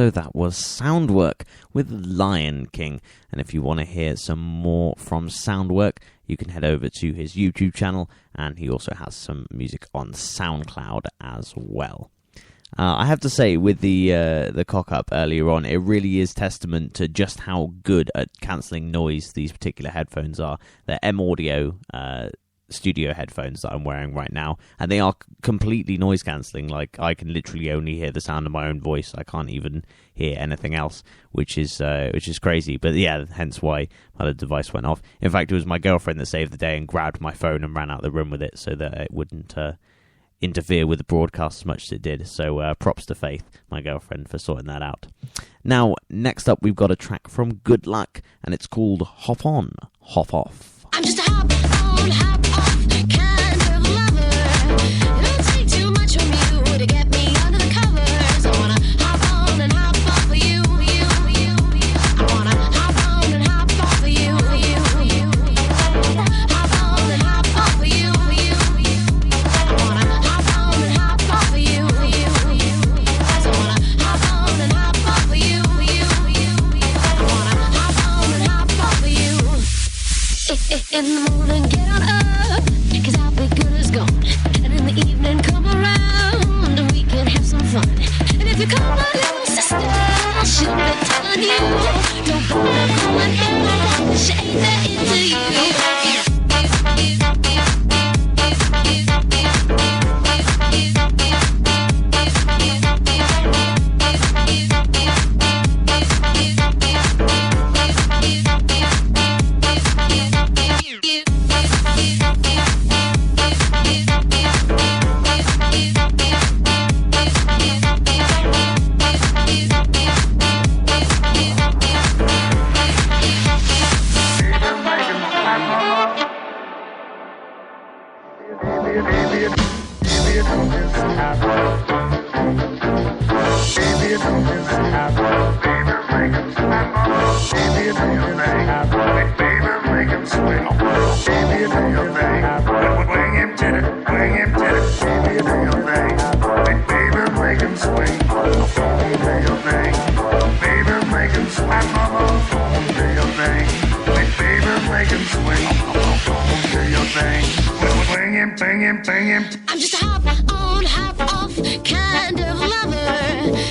So that was Soundwork with Lion King. And if you want to hear some more from Soundwork, you can head over to his YouTube channel, and he also has some music on SoundCloud as well. I have to say, with the cock-up earlier on, it really is testament to just how good at cancelling noise these particular headphones are. They're M-Audio studio headphones that I'm wearing right now, and they are completely noise cancelling. Like, I can literally only hear the sound of my own voice. I can't even hear anything else, which is crazy. But yeah, hence why my device went off. In fact, it was my girlfriend that saved the day and grabbed my phone and ran out of the room with it so that it wouldn't interfere with the broadcast as much as it did. So props to Faith, my girlfriend, for sorting that out. Now, next up, we've got a track from Good Luck, and it's called Hop On, Hop Off. I'm just a hop on, hop off kind of lover. It don't take too much from you to get me under the covers. I wanna hop on and hop off for you. I wanna hop on and hop off for you. Hop on and hop off for you. I wanna hop on and hop off for you. I wanna hop on and hop off for you. I wanna hop on and hop off for you. In the morning, get on up, 'cause I'll be good as gone. And in the evening, come around, and we can have some fun. And if you call my little sister, I should be telling you, don't bother calling her, she ain't that into you. I'm just a hop on, hop off kind of lover.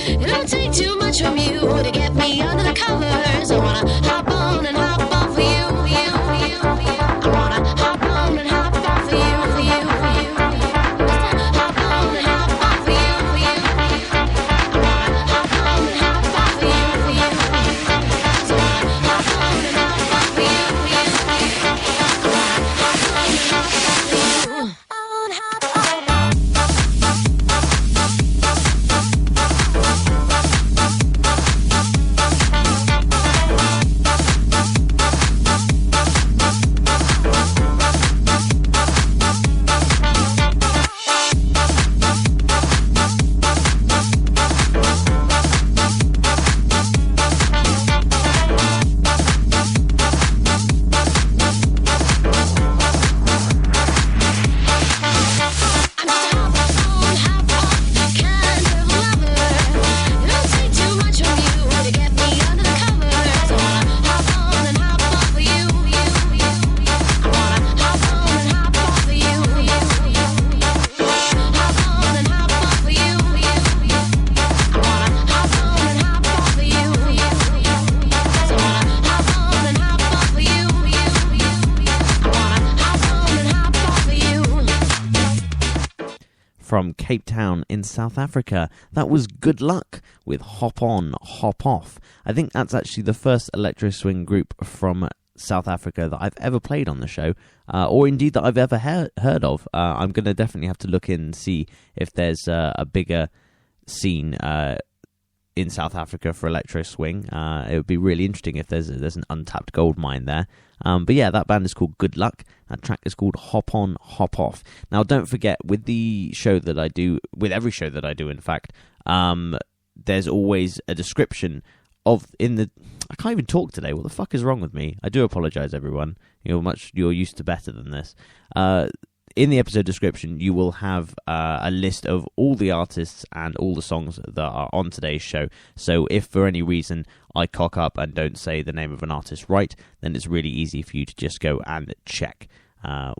It don't take too much from you to get me under the covers. I wanna hop on and hop off for you. I wanna hop on and hop off for you. Hop on and hop off for you. I wanna hop on and hop off for you. So I wanna hop on and hop off for you. I wanna hop on and hop off for you. From Cape Town in South Africa, that was Good Luck with Hop On, Hop Off. I think that's actually the first electro swing group from South Africa that I've ever played on the show, or indeed that I've ever heard of. I'm going to definitely have to look in and see if there's a bigger scene in South Africa for electro swing. It would be really interesting if there's an untapped gold mine there. But yeah, that band is called Good Luck. That track is called Hop On, Hop Off. Now, don't forget, with the show that I do, with every show that I do, in fact, there's always a description of I can't even talk today. What the fuck is wrong with me? I do apologise, everyone. You're used to better than this. in the episode description, you will have a list of all the artists and all the songs that are on today's show. So if for any reason I cock up and don't say the name of an artist right, then it's really easy for you to just go and check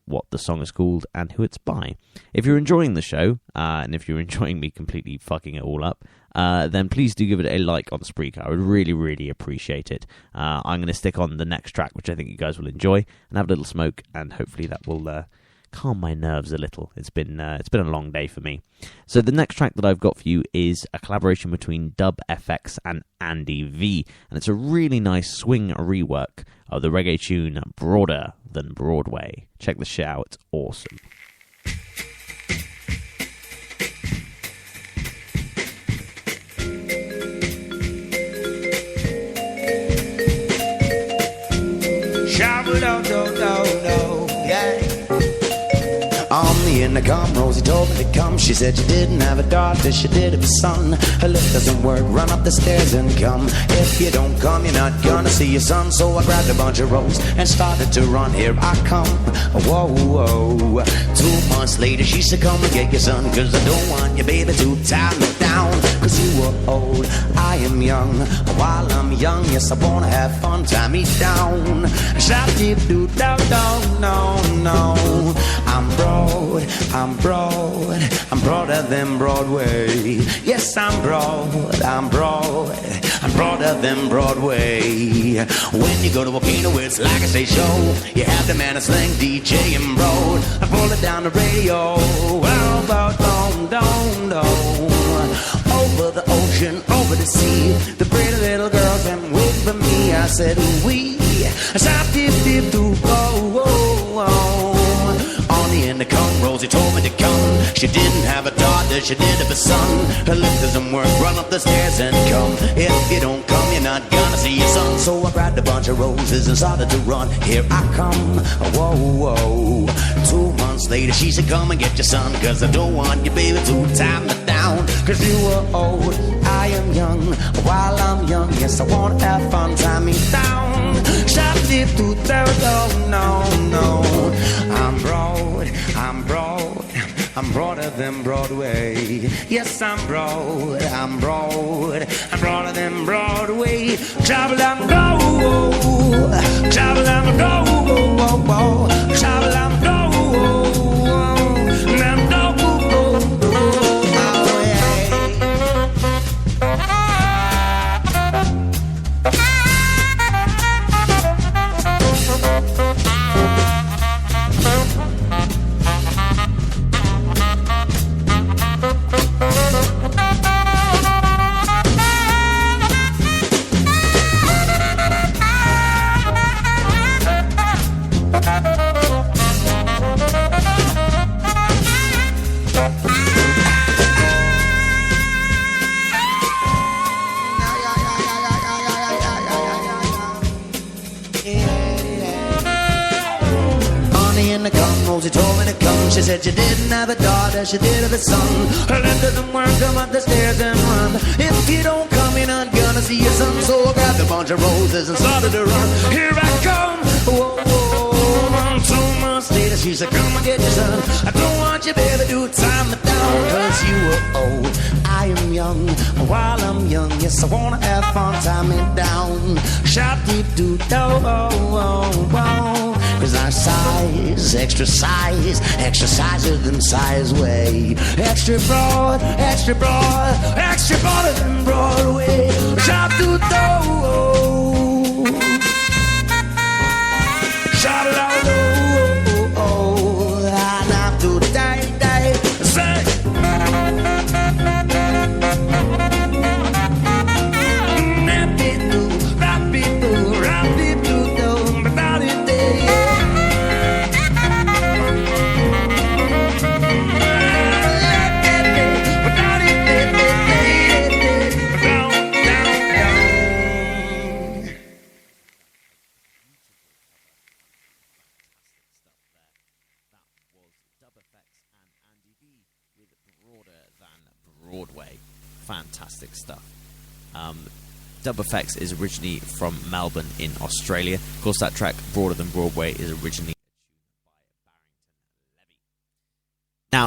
what the song is called and who it's by. If you're enjoying the show, and if you're enjoying me completely fucking it all up, then please do give it a like on Spreaker. I would really, really appreciate it. I'm going to stick on the next track, which I think you guys will enjoy, and have a little smoke, and hopefully that will calm my nerves a little. It's been a long day for me. So the next track that I've got for you is a collaboration between Dub FX and Andy V, and it's a really nice swing rework of the reggae tune Broader Than Broadway. Check the shit out, it's awesome. Yeah. On the intercom, Rosie told me to come. She said she didn't have a daughter, she did have a son. Her lift doesn't work, run up the stairs and come. If you don't come, you're not gonna see your son. So I grabbed a bunch of ropes and started to run. Here I come, whoa, whoa. 2 months later, she said, come and get your son, cause I don't want your baby to tie me down. Cause you were old, I am young. While I'm young, yes, I wanna have fun. Tie me down. Shop deep do down, no. I'm broad, I'm broader than Broadway. Yes, I'm broader than Broadway. When you go to a Volcano, it's like a stage show. You have the man of slang, DJ and broad. I pull it down the radio. Well, about don't. Over the ocean, over the sea, the pretty little girl can wait for me. I said, we, shop dip do go. On the intercom, Rosie told me to come. She didn't have a daughter, she did have a son. Her lift doesn't work, run up the stairs and come. If you don't come, you're not gonna see your son. So I grabbed a bunch of roses and started to run. Here I come, whoa. 2 months later, she said, come and get your son, cause I don't want your baby to tie me down. Cause you were old, I am young. While I'm young, yes, I wanna have fun. Tie me down. Shop dip to no. I'm broader than Broadway. Yes, I'm broader than Broadway. Travel and go, travel and go, travel and go. She said she didn't have a daughter, she did have a son. Her lift doesn't work, come up the stairs and run. If you don't come, you're not gonna see your son. So I grabbed a bunch of roses and started to run. Here I come, whoa. 2 months later, she said, come and get your son. I don't want you, baby, to tie me down. Cause you were old, I am young. While I'm young, yes, I wanna have fun. Tie me down. Shop deep do cause our size, extra sizer than size way. Extra broader than Broadway. Shop do shop I do die, say. Fantastic stuff. Dub Effects is originally from Melbourne in Australia. Of course, that track, Broader Than Broadway, is originally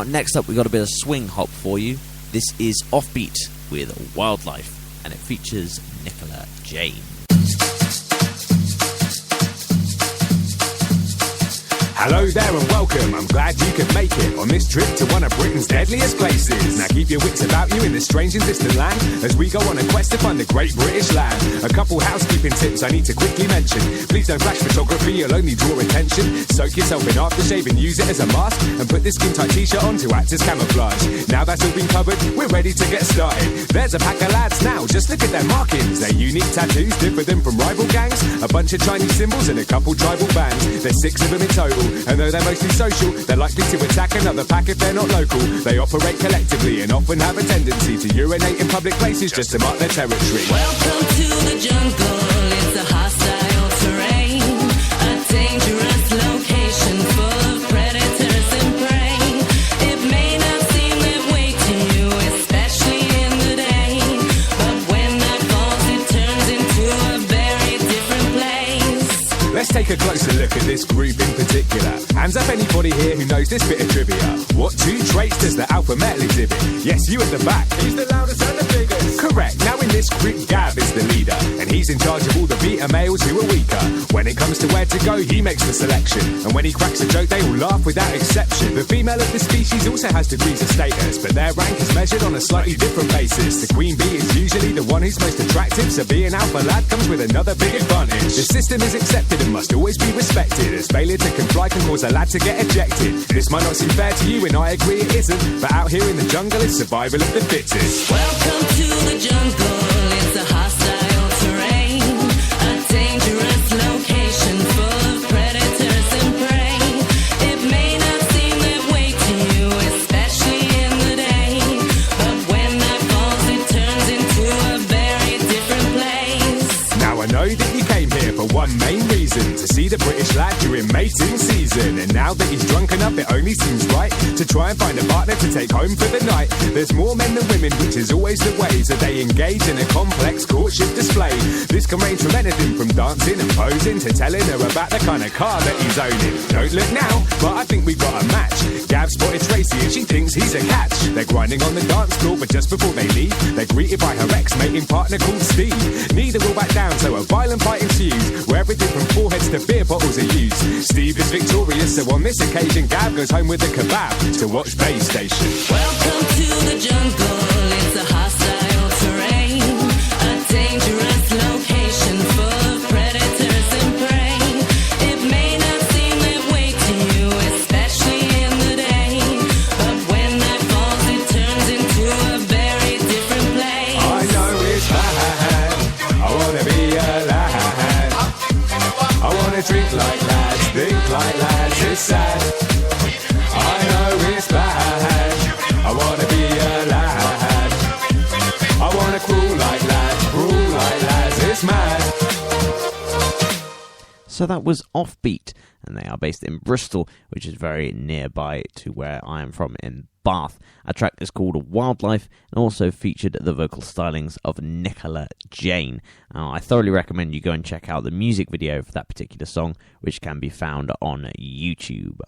next up, we got a bit of swing hop for you. This is Offbeat with Wildlife, and it features Nicola Jane. Hello there and welcome, I'm glad you could make it on this trip to one of Britain's deadliest places. Now keep your wits about you in this strange and distant land as we go on a quest to find the great British land. A couple housekeeping tips I need to quickly mention. Please don't flash photography, you'll only draw attention. Soak yourself in aftershave and use it as a mask, and put this skin tight t-shirt on to act as camouflage. Now that's all been covered, we're ready to get started. There's a pack of lads now, just look at their markings. Their unique tattoos differ them from rival gangs. A bunch of Chinese symbols and a couple tribal bands. There's 6 of them in total. And though they're mostly social, they're likely to attack another pack if they're not local. They operate collectively and often have a tendency to urinate in public places just to mark their territory. Welcome to the jungle, it's a hostile terrain, a dangerous location full of predators and prey. It may not seem that way to you, especially in the day, but when night falls it turns into a very different place. Let's take a closer look at this group in particular. Hands up anybody here who knows this bit of trivia. What 2 traits does the alpha male exhibit? Yes, you at the back. He's the loudest and the biggest. Correct. Now in this group, Gav is the leader, and he's in charge of all the beta males who are weaker. When it comes to where to go, he makes the selection, and when he cracks a joke, they all laugh without exception. The female of the species also has degrees of status, but their rank is measured on a slightly different basis. The queen bee is usually the one who's most attractive, so being alpha lad comes with another big advantage. The system is accepted and must always be respected, as failure to comply can cause a lad to get ejected. This might not seem fair to you, and I agree it isn't, but out here in the jungle it's survival of the fittest. Welcome to the jungle, it's a hostile terrain, a dangerous location full of predators and prey. It may not seem that way to you, especially in the day, but when night falls it turns into a very different place. Now I know that you came here for one main reason, to see the British lad during mating season, and now that he's drunk enough it only seems right to try and find a partner to take home for the night. There's more men than women, which is always the way, so they engage in a complex courtship display. This can range from anything from dancing and posing to telling her about the kind of car that he's owning. Don't look now, but I think we've got a match. Gav spotted Tracy and she thinks he's a catch. They're grinding on the dance floor, but just before they leave, they're greeted by her ex-mating partner called Steve. Neither will back down, so a violent fight ensues, where everything from foreheads to beer bottles are used. Steve is victorious, so on this occasion Gav goes home with a kebab to watch Base Station. Welcome to the jungle, it's a hostile terrain, a dangerous location full of predators and prey. It may not seem that way to you, especially in the day, but when night falls it turns into a very different place. I know it's bad, I wanna be a lad, I wanna drink like lads, think like lads, it's sad. I know it's bad, I wanna be a lad, I wanna crawl like lads, it's mad. So that was Offbeat, and they are based in Bristol, which is very nearby to where I am from in Bath. A track is called Wildlife, and also featured the vocal stylings of Nicola Jane. I thoroughly recommend you go and check out the music video for that particular song, which can be found on YouTube.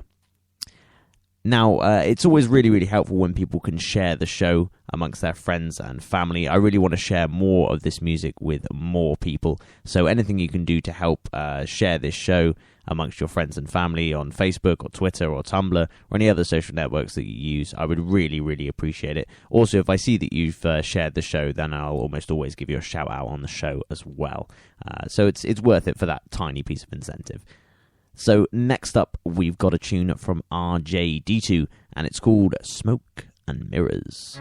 Now, it's always really, really helpful when people can share the show amongst their friends and family. I really want to share more of this music with more people. So anything you can do to help share this show amongst your friends and family on Facebook or Twitter or Tumblr or any other social networks that you use, I would really, really appreciate it. Also, if I see that you've shared the show, then I'll almost always give you a shout out on the show as well. So it's worth it for that tiny piece of incentive. So next up, we've got a tune from RJD2, and it's called Smoke and Mirrors.